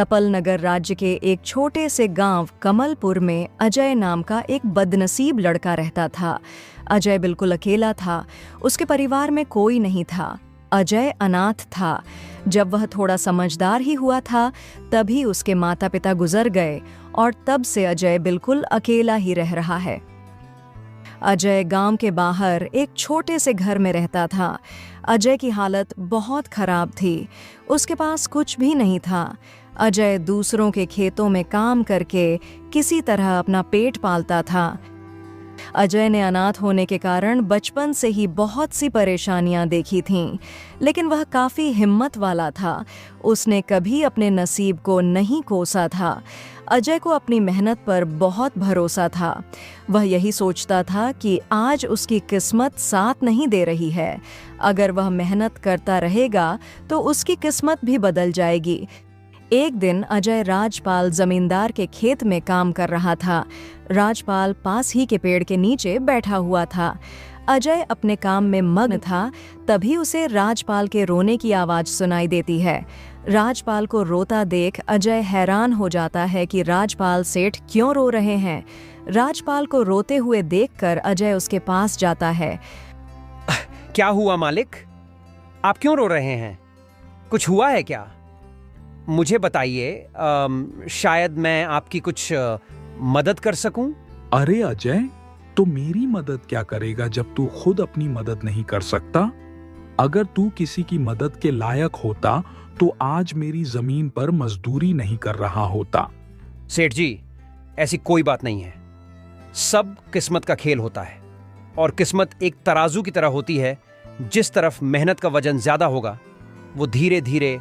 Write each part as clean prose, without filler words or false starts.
तपल नगर राज्य के एक छोटे से गांव कमलपुर में अजय नाम का एक बदनसीब लड़का रहता था। अजय बिल्कुल अकेला था। उसके परिवार में कोई नहीं था। अजय अनाथ था। जब वह थोड़ा समझदार ही हुआ था तभी उसके माता पिता गुजर गए और तब से अजय बिल्कुल अकेला ही रह रहा है। अजय गांव के बाहर एक छोटे से घर में रहता था। अजय की हालत बहुत खराब थी। उसके पास कुछ भी नहीं था। अजय दूसरों के खेतों में काम करके किसी तरह अपना पेट पालता था। अजय ने अनाथ होने के कारण बचपन से ही बहुत सी परेशानियां देखी थीं, लेकिन वह काफी हिम्मत वाला था। उसने कभी अपने नसीब को नहीं कोसा था। अजय को अपनी मेहनत पर बहुत भरोसा था। वह यही सोचता था कि आज उसकी किस्मत साथ नहीं दे रही है। अगर वह मेहनत करता रहेगा तो उसकी किस्मत भी बदल जाएगी। एक दिन अजय राजपाल जमींदार के खेत में काम कर रहा था। राजपाल पास ही के पेड़ के नीचे बैठा हुआ था। अजय अपने काम में मग्न था, तभी उसे राजपाल के रोने की आवाज सुनाई देती है। राजपाल को रोता देख अजय हैरान हो जाता है कि राजपाल सेठ क्यों रो रहे हैं। राजपाल को रोते हुए देखकर अजय उसके पास जाता है। क्या हुआ मालिक? आप क्यों रो रहे हैं? कुछ हुआ है क्या? मुझे बताइए, शायद मैं आपकी कुछ मदद कर सकूं। अरे अजय, तो मेरी मदद क्या करेगा जब तू खुद अपनी मदद नहीं कर सकता? अगर तू किसी की मदद के लायक होता तो आज मेरी जमीन पर मजदूरी नहीं कर रहा होता। सेठ जी, ऐसी कोई बात नहीं है। सब किस्मत का खेल होता है और किस्मत एक तराजू की तरह होती है। जिस तरफ मेहनत का वजन ज्यादा होगा वो धीरे धीरे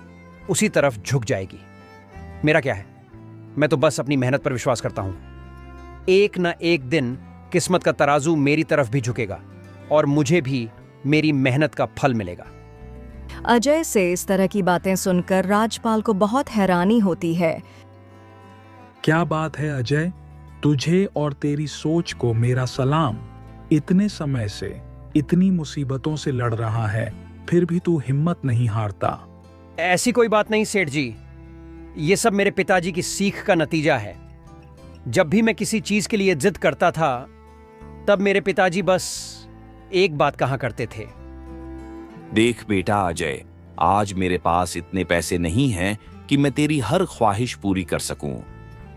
उसी तरफ झुक जाएगी। मेरा क्या है, मैं तो बस अपनी मेहनत पर विश्वास करता हूं। एक ना एक दिन किस्मत का तराजू मेरी तरफ भी झुकेगा और मुझे भी मेरी मेहनत का फल मिलेगा। अजय से इस तरह की बातें सुनकर राजपाल को बहुत हैरानी होती है। क्या बात है अजय, तुझे और तेरी सोच को मेरा सलाम। इतने समय से इतनी मुसीबतों से लड़ रहा है, फिर भी तू हिम्मत नहीं हारता। ऐसी कोई बात नहीं सेठ जी, ये सब मेरे पिताजी की सीख का नतीजा है। जब भी मैं किसी चीज के लिए जिद करता था तब मेरे पिताजी बस एक बात कहा करते थे। देख बेटा अजय, आज मेरे पास इतने पैसे नहीं हैं कि मैं तेरी हर ख्वाहिश पूरी कर सकूं,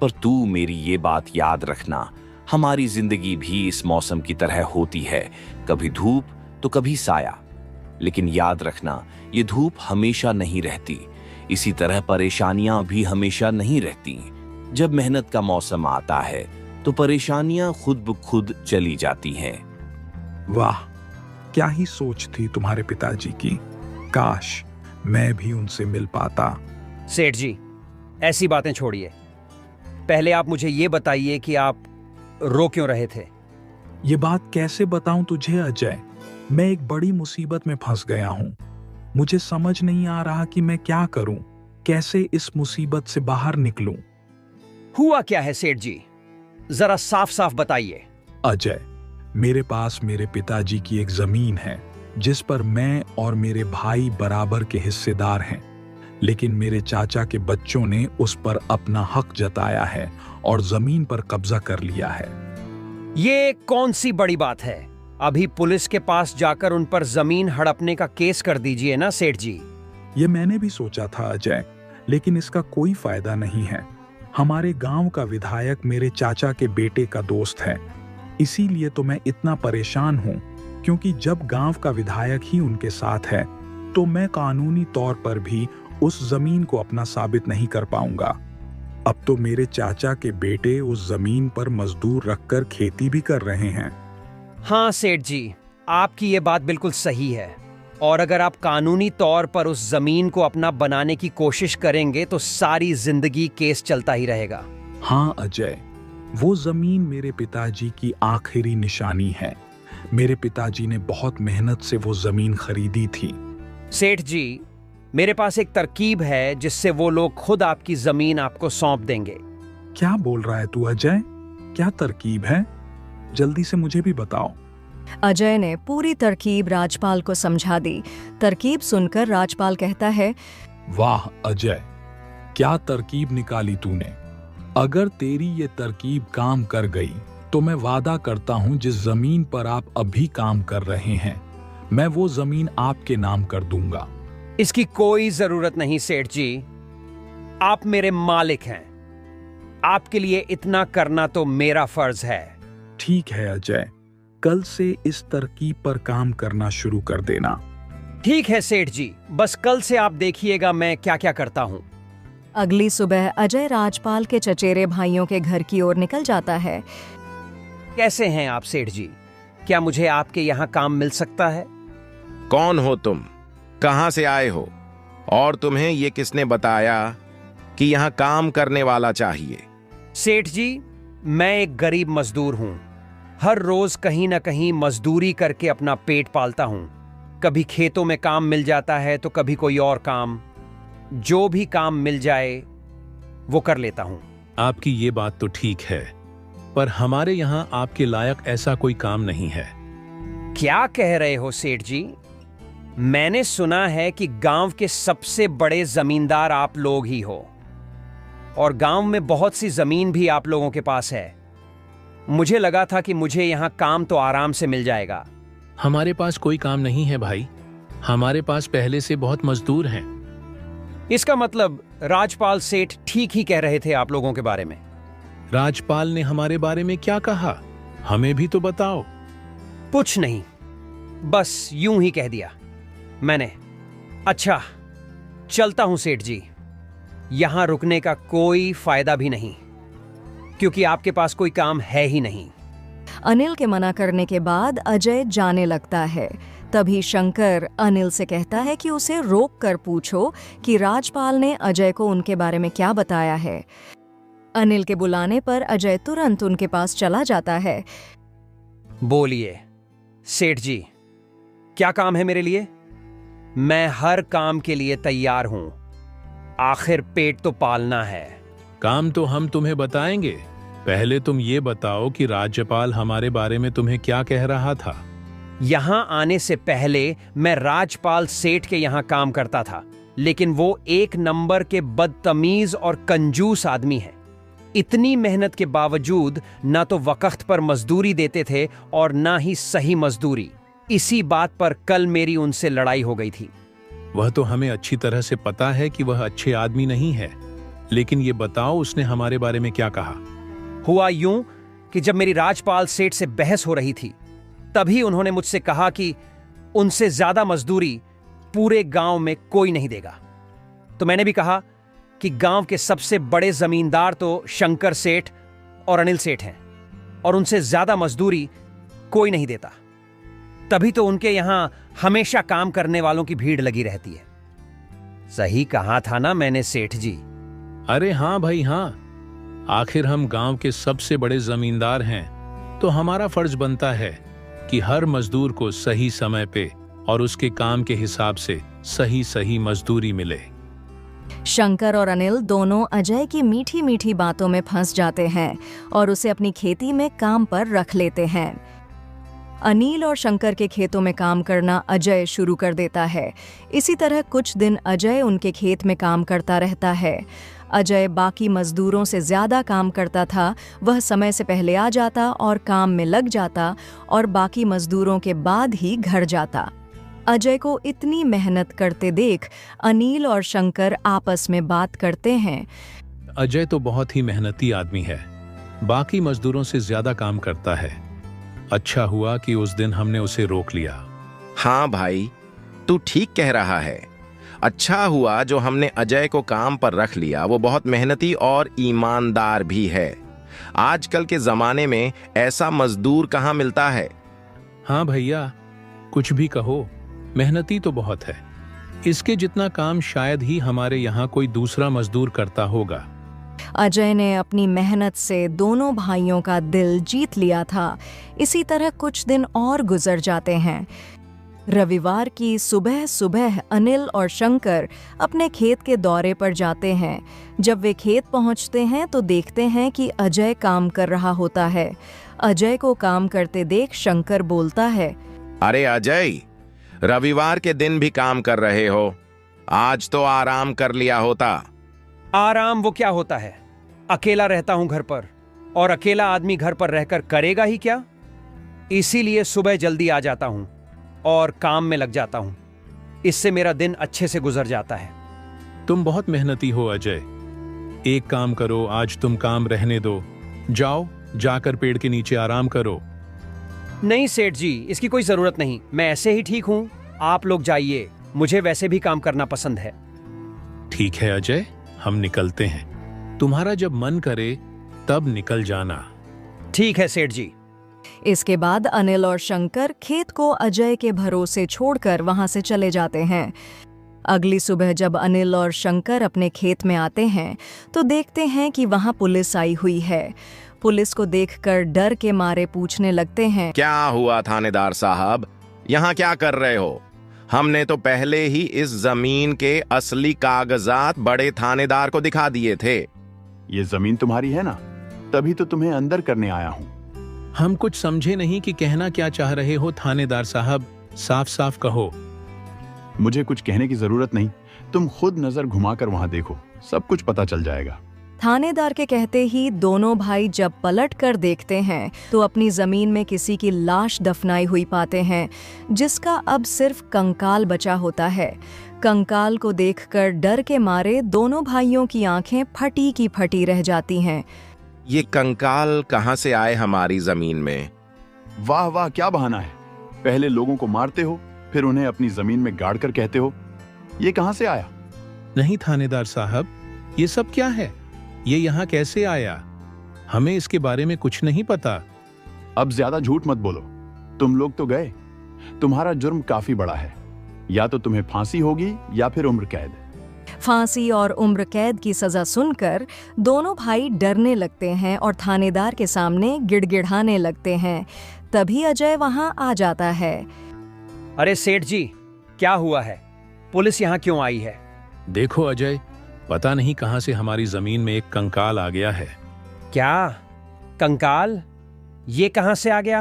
पर तू मेरी ये बात याद रखना, हमारी जिंदगी भी इस मौसम की तरह होती है, कभी धूप तो कभी साया। लेकिन याद रखना, ये धूप हमेशा नहीं रहती, इसी तरह परेशानियां भी हमेशा नहीं रहती। जब मेहनत का मौसम आता है तो परेशानियां खुद ब खुद चली जाती हैं। वाह, क्या ही सोच थी तुम्हारे पिताजी की। काश मैं भी उनसे मिल पाता। सेठ जी, ऐसी बातें छोड़िए। पहले आप मुझे ये बताइए कि आप रो क्यों रहे थे? ये बात कैसे बताऊं तुझे अजय, मैं एक बड़ी मुसीबत में फंस गया हूं। मुझे समझ नहीं आ रहा कि मैं क्या करूं, कैसे इस मुसीबत से बाहर निकलूं। हुआ क्या है सेठ जी, जरा साफ साफ बताइए। अजय, मेरे पास मेरे पिताजी की एक जमीन है जिस पर मैं और मेरे भाई बराबर के हिस्सेदार हैं, लेकिन मेरे चाचा के बच्चों ने उस पर अपना हक जताया है और जमीन पर कब्जा कर लिया है। ये कौन सी बड़ी बात है? अभी पुलिस के पास जाकर उन पर जमीन हड़पने का केस कर दीजिए ना सेठ जी। ये मैंने भी सोचा था अजय, लेकिन इसका कोई फायदा नहीं है। हमारे गांव का विधायक मेरे चाचा के बेटे का दोस्त है, इसीलिए तो मैं इतना परेशान हूं, क्योंकि जब गांव का विधायक ही उनके साथ है तो मैं कानूनी तौर पर भी उस जमीन को अपना साबित नहीं कर पाऊंगा। अब तो मेरे चाचा के बेटे उस जमीन पर मजदूर रखकर खेती भी कर रहे हैं। हाँ सेठ जी, आपकी ये बात बिल्कुल सही है, और अगर आप कानूनी तौर पर उस जमीन को अपना बनाने की कोशिश करेंगे तो सारी जिंदगी केस चलता ही रहेगा। हाँ अजय, वो जमीन मेरे पिताजी की आखिरी निशानी है। मेरे पिताजी ने बहुत मेहनत से वो जमीन खरीदी थी। सेठ जी, मेरे पास एक तरकीब है जिससे वो लोग खुद आपकी जमीन आपको सौंप देंगे। क्या बोल रहा है तू अजय? क्या तरकीब है? जल्दी से मुझे भी बताओ। अजय ने पूरी तरकीब राजपाल को समझा दी। तरकीब सुनकर राजपाल कहता है, वाह अजय, क्या तरकीब निकाली तूने। अगर तेरी ये तरकीब काम कर गई तो मैं वादा करता हूं जिस जमीन पर आप अभी काम कर रहे हैं मैं वो जमीन आपके नाम कर दूंगा। इसकी कोई जरूरत नहीं सेठ जी, आप मेरे मालिक हैं। आपके लिए इतना करना तो मेरा फर्ज है। ठीक है अजय, कल से इस तरकीब पर काम करना शुरू कर देना। ठीक है सेठ जी, बस कल से आप देखिएगा मैं क्या क्या करता हूं। अगली सुबह अजय राजपाल के चचेरे भाइयों के घर की ओर निकल जाता है। कैसे हैं आप सेठ जी? क्या मुझे आपके यहाँ काम मिल सकता है? कौन हो तुम, कहां से आए हो, और तुम्हें ये किसने बताया कि यहां काम करने वाला चाहिए? सेठ जी, मैं एक गरीब मजदूर हूं। हर रोज कहीं ना कहीं मजदूरी करके अपना पेट पालता हूं। कभी खेतों में काम मिल जाता है तो कभी कोई और काम। जो भी काम मिल जाए वो कर लेता हूं। आपकी ये बात तो ठीक है, पर हमारे यहाँ आपके लायक ऐसा कोई काम नहीं है। क्या कह रहे हो सेठ जी? मैंने सुना है कि गांव के सबसे बड़े जमींदार आप लोग ही हो, और गांव में बहुत सी जमीन भी आप लोगों के पास है। मुझे लगा था कि मुझे यहां काम तो आराम से मिल जाएगा। हमारे पास कोई काम नहीं है भाई, हमारे पास पहले से बहुत मजदूर हैं। इसका मतलब राजपाल सेठ ठीक ही कह रहे थे आप लोगों के बारे में। राजपाल ने हमारे बारे में क्या कहा, हमें भी तो बताओ। कुछ नहीं, बस यूं ही कह दिया मैंने। अच्छा, चलता हूं सेठ जी। यहां रुकने का कोई फायदा भी नहीं, क्योंकि आपके पास कोई काम है ही नहीं। अनिल के मना करने के बाद अजय जाने लगता है। तभी शंकर अनिल से कहता है कि उसे रोक कर पूछो कि राजपाल ने अजय को उनके बारे में क्या बताया है। अनिल के बुलाने पर अजय तुरंत उनके पास चला जाता है। बोलिए सेठ जी, क्या काम है मेरे लिए? मैं हर काम के लिए तैयार हूं। आखिर पेट तो पालना है। काम तो हम तुम्हें बताएंगे, पहले तुम ये बताओ कि राज्यपाल हमारे बारे में तुम्हें क्या कह रहा था। यहां आने से पहले मैं राजपाल सेठ के यहां काम करता था, लेकिन वो एक नंबर के बदतमीज और कंजूस आदमी है। इतनी मेहनत के बावजूद ना तो वक्त पर मजदूरी देते थे और ना ही सही मजदूरी। इसी बात पर कल मेरी उनसे लड़ाई हो गई थी। वह तो हमें अच्छी तरह से पता है कि वह अच्छे आदमी नहीं है, लेकिन ये बताओ उसने हमारे बारे में क्या कहा। हुआ यूं कि जब मेरी राजपाल सेठ से बहस हो रही थी, तभी उन्होंने मुझसे कहा कि उनसे ज्यादा मजदूरी पूरे गांव में कोई नहीं देगा। तो मैंने भी कहा कि गांव के सबसे बड़े जमींदार तो शंकर सेठ और अनिल सेठ हैं, और उनसे ज्यादा मजदूरी कोई नहीं देता। तभी तो उनके यहां हमेशा काम करने वालों की भीड़ लगी रहती है। सही कहा था ना मैंने सेठ जी? अरे हाँ भाई हाँ, आखिर हम गांव के सबसे बड़े जमींदार हैं, तो हमारा फर्ज बनता है कि हर मजदूर को सही समय पे और उसके काम के हिसाब से सही सही मजदूरी मिले। शंकर और अनिल दोनों अजय की मीठी मीठी बातों में फंस जाते हैं और उसे अपनी खेती में काम पर रख लेते हैं। अनिल और शंकर के खेतों में काम करना अजय शुरू कर देता है। इसी तरह कुछ दिन अजय उनके खेत में काम करता रहता है। अजय बाकी मजदूरों से ज्यादा काम करता था। वह समय से पहले आ जाता और काम में लग जाता और बाकी मजदूरों के बाद ही घर जाता। अजय को इतनी मेहनत करते देख अनिल और शंकर आपस में बात करते हैं। अजय तो बहुत ही मेहनती आदमी है, बाकी मजदूरों से ज्यादा काम करता है। अच्छा हुआ कि उस दिन हमने उसे रोक लिया। हाँ भाई, तू ठीक कह रहा है। अच्छा हुआ जो हमने अजय को काम पर रख लिया। वो बहुत मेहनती और ईमानदार भी है। आजकल के जमाने में ऐसा मजदूर कहाँ मिलता है। हाँ भैया, कुछ भी कहो, मेहनती तो बहुत है। इसके जितना काम शायद ही हमारे यहाँ कोई दूसरा मजदूर करता होगा। अजय ने अपनी मेहनत से दोनों भाइयों का दिल जीत लिया था। इसी तरह कुछ दिन और गुजर जाते हैं। रविवार की सुबह सुबह अनिल और शंकर अपने खेत के दौरे पर जाते हैं। जब वे खेत पहुंचते हैं तो देखते हैं कि अजय काम कर रहा होता है। अजय को काम करते देख शंकर बोलता है, अरे अजय, रविवार के दिन भी काम कर रहे हो, आज तो आराम कर लिया होता। आराम वो क्या होता है? अकेला रहता हूं घर पर, और अकेला आदमी घर पर रहकर करेगा ही क्या? इसीलिए सुबह जल्दी आ जाता हूं और काम में लग जाता हूं। इससे मेरा दिन अच्छे से गुजर जाता है। तुम बहुत मेहनती हो अजय। एक काम करो, आज तुम काम रहने दो, जाओ जाकर पेड़ के नीचे आराम करो। नहीं सेठ जी, इसकी कोई जरूरत नहीं, मैं ऐसे ही ठीक हूं। आप लोग जाइए, मुझे वैसे भी काम करना पसंद है। ठीक है अजय, हम निकलते हैं। तुम्हारा जब मन करे तब निकल जाना। ठीक है सेठ जी। इसके बाद अनिल और शंकर खेत को अजय के भरोसे छोड़कर वहां से चले जाते हैं। अगली सुबह जब अनिल और शंकर अपने खेत में आते हैं तो देखते हैं कि वहां पुलिस आई हुई है। पुलिस को देखकर डर के मारे पूछने लगते हैं, क्या हुआ थानेदार साहब, यहाँ क्या कर रहे हो? हमने तो पहले ही इस जमीन के असली कागजात बड़े थानेदार को दिखा दिए थे। ये जमीन तुम्हारी है ना, तभी तो तुम्हें अंदर करने आया हूँ। हम कुछ समझे नहीं कि कहना क्या चाह रहे हो थानेदार साहब, साफ साफ कहो। मुझे कुछ कहने की जरूरत नहीं, तुम खुद नजर घुमाकर वहां देखो, सब कुछ पता चल जाएगा। थानेदार के कहते ही दोनों भाई जब पलट कर देखते हैं तो अपनी जमीन में किसी की लाश दफनाई हुई पाते हैं, जिसका अब सिर्फ कंकाल बचा होता है। कंकाल को देखकर डर के मारे दोनों भाइयों की आंखें फटी की फटी रह जाती हैं। ये कंकाल कहाँ से आए हमारी जमीन में? वाह वाह, क्या बहाना है। पहले लोगों को मारते हो, फिर उन्हें अपनी जमीन में गाड़ कर कहते हो ये कहां से आया? नहीं थानेदार साहब, ये सब क्या है? ये यहाँ कैसे आया? हमें इसके बारे में कुछ नहीं पता। अब ज्यादा झूठ मत बोलो, तुम लोग तो गए। तुम्हारा जुर्म काफी बड़ा है, या तो तुम्हें फांसी होगी या फिर उम्र कैद। फांसी और उम्र कैद की सजा सुनकर दोनों भाई डरने लगते हैं और थानेदार के सामने गिड़गिड़ाने लगते हैं। तभी अजय वहां आ जाता है। अरे सेठ जी, क्या हुआ है? पुलिस यहाँ क्यों आई है? देखो अजय, पता नहीं कहां से हमारी जमीन में एक कंकाल आ गया है। क्या कंकाल? ये कहां से आ गया?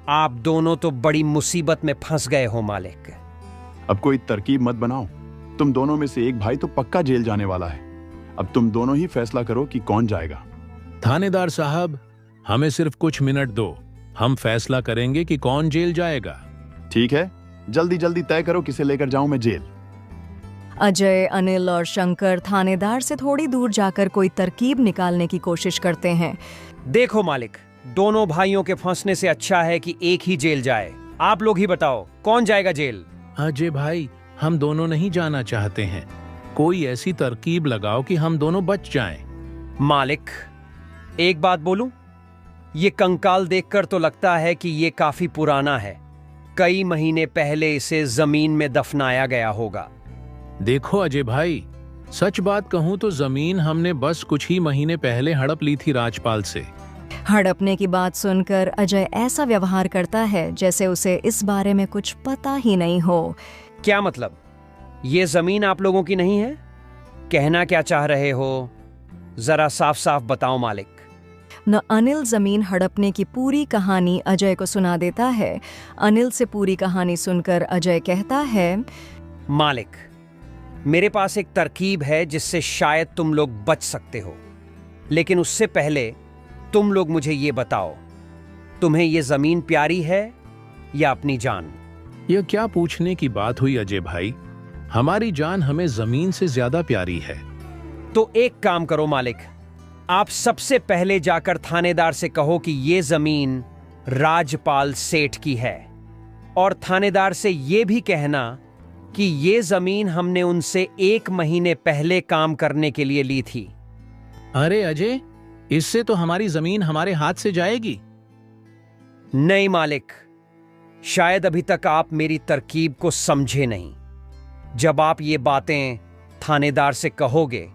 आप दोनों तो बड़ी मुसीबत में फंस गए हो मालिक। अब कोई तरकीब मत बनाओ, तुम दोनों में से एक भाई तो पक्का जेल जाने वाला है। अब तुम दोनों ही फैसला करो कि कौन जाएगा। थानेदार साहब, हमें सिर्फ कुछ मिनट दो, हम फैसला करेंगे कि कौन जेल जाएगा। ठीक है, जल्दी जल्दी तय करो किसे लेकर जाऊं मैं जेल। अजय, अनिल और शंकर थानेदार से थोड़ी दूर जाकर कोई तरकीब निकालने की कोशिश करते हैं। देखो मालिक, दोनों भाइयों के फंसने से अच्छा है कि एक ही जेल जाए। आप लोग ही बताओ कौन जाएगा जेल? अजय भाई, हम दोनों नहीं जाना चाहते हैं। कोई ऐसी तरकीब लगाओ कि हम दोनों बच जाएं। मालिक, एक बात बोलूं? ये कंकाल देखकर तो लगता है कि ये काफी पुराना है। कई महीने पहले इसे जमीन में दफनाया गया होगा। देखो अजय भाई, सच बात कहूं तो जमीन हमने बस कुछ ही महीने पहले हड़प ली थी राजपाल से। हड़पने की बात सुनकर अजय ऐसा व्यवहार करता है जैसे उसे इस बारे में कुछ पता ही नहीं हो। क्या मतलब? ये जमीन आप लोगों की नहीं है? कहना क्या चाह रहे हो? जरा साफ साफ बताओ मालिक। न अनिल जमीन हड़पने की पूरी कहानी अजय को सुना देता है। अनिल से पूरी कहानी सुनकर अजय कहता है, मालिक, मेरे पास एक तरकीब है जिससे शायद तुम लोग बच सकते हो। लेकिन उससे पहले तुम लोग मुझे ये बताओ, तुम्हें ये जमीन प्यारी है या अपनी जान? यह क्या पूछने की बात हुई अजय भाई? हमारी जान हमें जमीन से ज्यादा प्यारी है। तो एक काम करो मालिक, आप सबसे पहले जाकर थानेदार से कहो कि ये जमीन राजपाल सेठ की है, और थानेदार से ये भी कहना कि ये जमीन हमने उनसे 1 महीने पहले काम करने के लिए ली थी। अरे अजय, इससे तो हमारी जमीन हमारे हाथ से जाएगी। नहीं मालिक, शायद अभी तक आप मेरी तरकीब को समझे नहीं। जब आप ये बातें थानेदार से कहोगे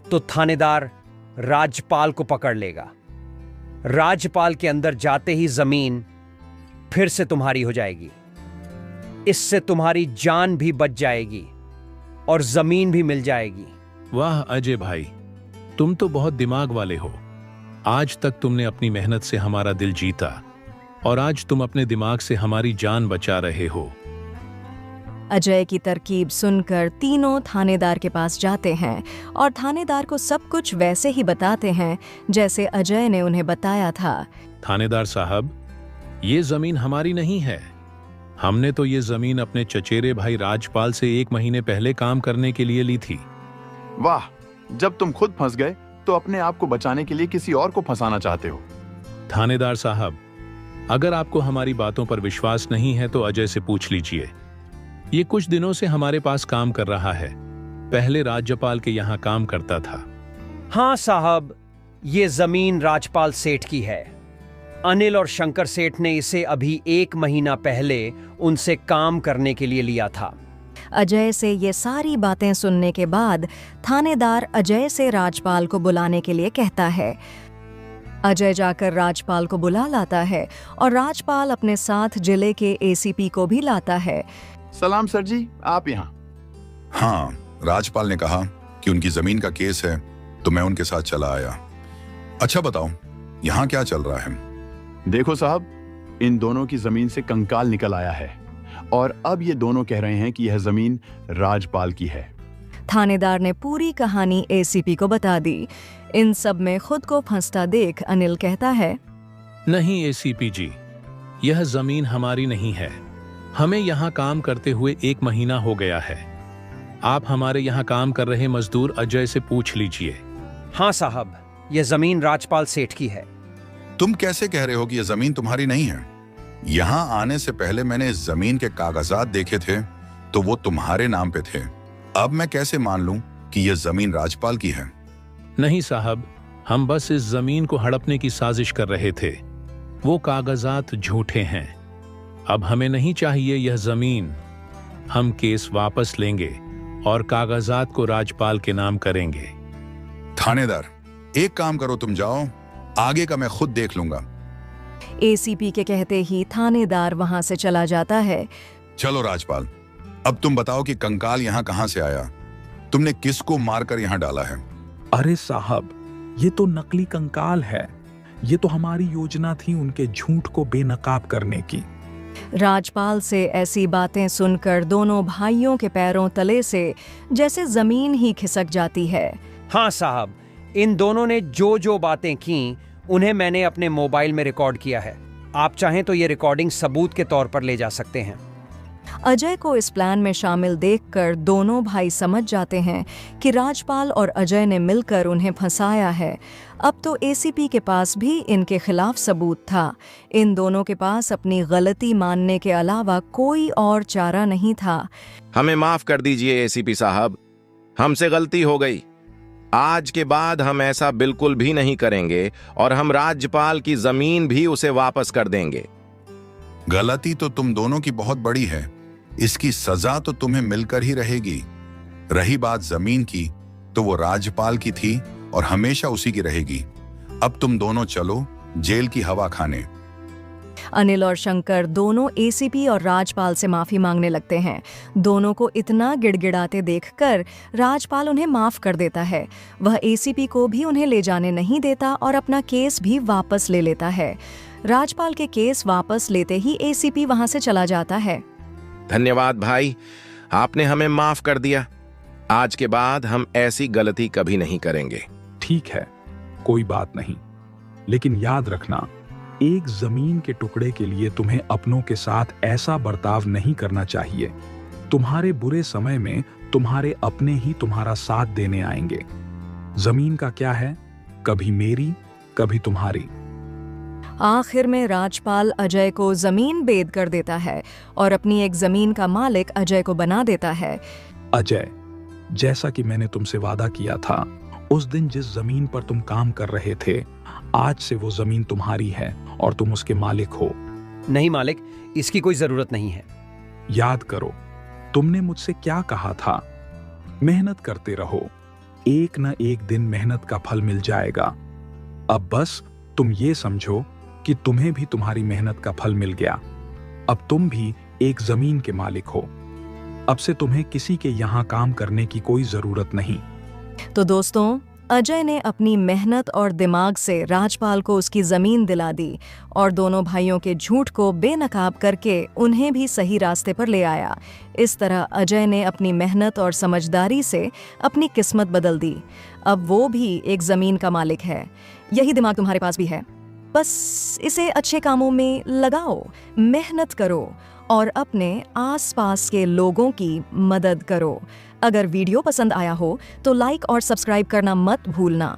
तो थानेदार राजपाल को पकड़ लेगा। राजपाल के अंदर जाते ही जमीन फिर से तुम्हारी हो जाएगी। इससे तुम्हारी जान भी बच जाएगी और जमीन भी मिल जाएगी। वाह अजय भाई, तुम तो बहुत दिमाग वाले हो। आज तक तुमने अपनी मेहनत से हमारा दिल जीता और आज तुम अपने दिमाग से हमारी जान बचा रहे हो। अजय की तरकीब सुनकर तीनों थानेदार के पास जाते हैं और थानेदार को सब कुछ वैसे ही बताते हैं जैसे अजय ने उन्हें बताया था। थानेदार साहब, ये जमीन हमारी नहीं है। हमने तो ये जमीन अपने चचेरे भाई राजपाल से 1 महीने पहले काम करने के लिए ली थी। वाह, जब तुम खुद फंस गए तो अपने आप को बचाने के लिए किसी और को फंसाना चाहते हो। थानेदार साहब, अगर आपको हमारी बातों पर विश्वास नहीं है तो अजय से पूछ लीजिए। ये कुछ दिनों से हमारे पास काम कर रहा है, पहले राज्यपाल के यहाँ काम करता था। हाँ साहब, ये जमीन राजपाल सेठ की है। अनिल और शंकर सेठ ने इसे अभी 1 महीना पहले उनसे काम करने के लिए लिया था। अजय से ये सारी बातें सुनने के बाद थानेदार अजय से राजपाल को बुलाने के लिए कहता है। अजय जाकर राजपाल को बुला लाता है और राजपाल अपने साथ जिले के एसीपी को भी लाता है। सलाम सर जी, आप यहाँ? हाँ, राजपाल ने कहा कि उनकी जमीन का केस है तो मैं उनके साथ चला आया। अच्छा बताओ, यहाँ क्या चल रहा है? देखो साहब, इन दोनों की जमीन से कंकाल निकल आया है और अब ये दोनों कह रहे हैं कि यह जमीन राजपाल की है। थानेदार ने पूरी कहानी एसीपी को बता दी। इन सब में खुद को फंसता देख अनिल कहता है, नहीं एसीपी जी, यह जमीन हमारी नहीं है। हमें यहाँ काम करते हुए 1 महीना हो गया है। आप हमारे यहाँ काम कर रहे मजदूर अजय से पूछ लीजिए। हाँ साहब, यह जमीन राजपाल सेठ की है। तुम कैसे कह रहे हो कि यह जमीन तुम्हारी नहीं है? यहाँ आने से पहले मैंने इस जमीन के कागजात देखे थे तो वो तुम्हारे नाम पे थे। अब मैं कैसे मान लूं कि यह जमीन राजपाल की है? नहीं साहब, हम बस इस जमीन को हड़पने की साजिश कर रहे थे। वो कागजात झूठे हैं। अब हमें नहीं चाहिए यह जमीन। हम केस वापस लेंगे और कागजात को राजपाल के नाम करेंगे। थानेदार, एक काम करो, तुम जाओ, आगे का मैं खुद देख लूंगा। एसीपी के कहते ही थानेदार वहां से चला जाता है। चलो राजपाल, अब तुम बताओ कि कंकाल यहाँ कहाँ से आया? तुमने किसको मारकर यहाँ डाला है? अरे साहब, ये तो नकली कंकाल है। ये तो हमारी योजना थी उनके झूठ को बेनकाब करने की। राजपाल से ऐसी बातें सुनकर दोनों भाइयों के पैरों तले से जैसे जमीन ही खिसक जाती है। हाँ साहब, इन दोनों ने जो जो बातें की उन्हें मैंने अपने मोबाइल में रिकॉर्ड किया है। आप चाहें तो ये रिकॉर्डिंग सबूत के तौर पर ले जा सकते हैं। अजय को इस प्लान में शामिल देखकर दोनों भाई समझ जाते हैं कि राजपाल और अजय ने मिलकर उन्हें फंसाया है। अब तो एसीपी के पास भी इनके खिलाफ सबूत था। इन दोनों के पास अपनी गलती मानने के अलावा कोई और चारा नहीं था। हमें माफ कर दीजिए एसीपी साहब, हमसे गलती हो गई। आज के बाद हम ऐसा बिल्कुल भी नहीं करेंगे और हम राज्यपाल की जमीन भी उसे वापस कर देंगे। गलती तो तुम दोनों की बहुत बड़ी है, इसकी सजा तो तुम्हें मिलकर ही रहेगी। रही बात जमीन की, तो वो राज्यपाल की थी और हमेशा उसी की रहेगी। अब तुम दोनों चलो जेल की हवा खाने। अनिल और शंकर दोनों एसीपी और राजपाल से माफी मांगने लगते हैं। दोनों को इतना गिड़गिड़ाते देखकर राजपाल उन्हें माफ कर देता है। वह एसीपी को भी उन्हें ले जाने नहीं देता और अपना केस भी वापस ले लेता है। राजपाल के केस वापस लेते ही एसीपी वहां से चला जाता है। धन्यवाद भाई, आपने हमें माफ कर दिया। आज के बाद हम ऐसी गलती कभी नहीं करेंगे। ठीक है, कोई बात नहीं, लेकिन याद रखना, एक जमीन के टुकड़े के लिए तुम्हें अपनों के साथ ऐसा बर्ताव नहीं करना चाहिए। तुम्हारे बुरे समय में तुम्हारे अपने ही तुम्हारा साथ देने आएंगे। जमीन का क्या है, कभी मेरी कभी तुम्हारी। आखिर में राजपाल अजय को जमीन बेद कर देता है और अपनी एक जमीन का मालिक अजय को बना देता है। अजय, जैसा कि मैंने तुमसे वादा किया था, उस दिन जिस जमीन पर तुम काम कर रहे थे, आज से वो जमीन तुम्हारी है और तुम उसके मालिक हो। नहीं मालिक, इसकी कोई जरूरत नहीं है। याद करो, तुमने मुझसे क्या कहा था? मेहनत करते रहो, एक न एक दिन मेहनत का फल मिल जाएगा। अब बस तुम ये समझो कि तुम्हें भी तुम्हारी मेहनत का फल मिल गया। अब तुम भी एक जमीन के मालिक हो। अब से तुम्हें किसी के यहाँ काम करने की कोई जरूरत नहीं। तो दोस्तों, अजय ने अपनी मेहनत और दिमाग से राजपाल को उसकी जमीन दिला दी और दोनों भाइयों के झूठ को बेनकाब करके उन्हें भी सही रास्ते पर ले आया। इस तरह अजय ने अपनी मेहनत और समझदारी से अपनी किस्मत बदल दी। अब वो भी एक जमीन का मालिक है। यही दिमाग तुम्हारे पास भी है, बस इसे अच्छे कामों में लगाओ, मेहनत करो और अपने आसपास के लोगों की मदद करो। अगर वीडियो पसंद आया हो तो लाइक और सब्सक्राइब करना मत भूलना।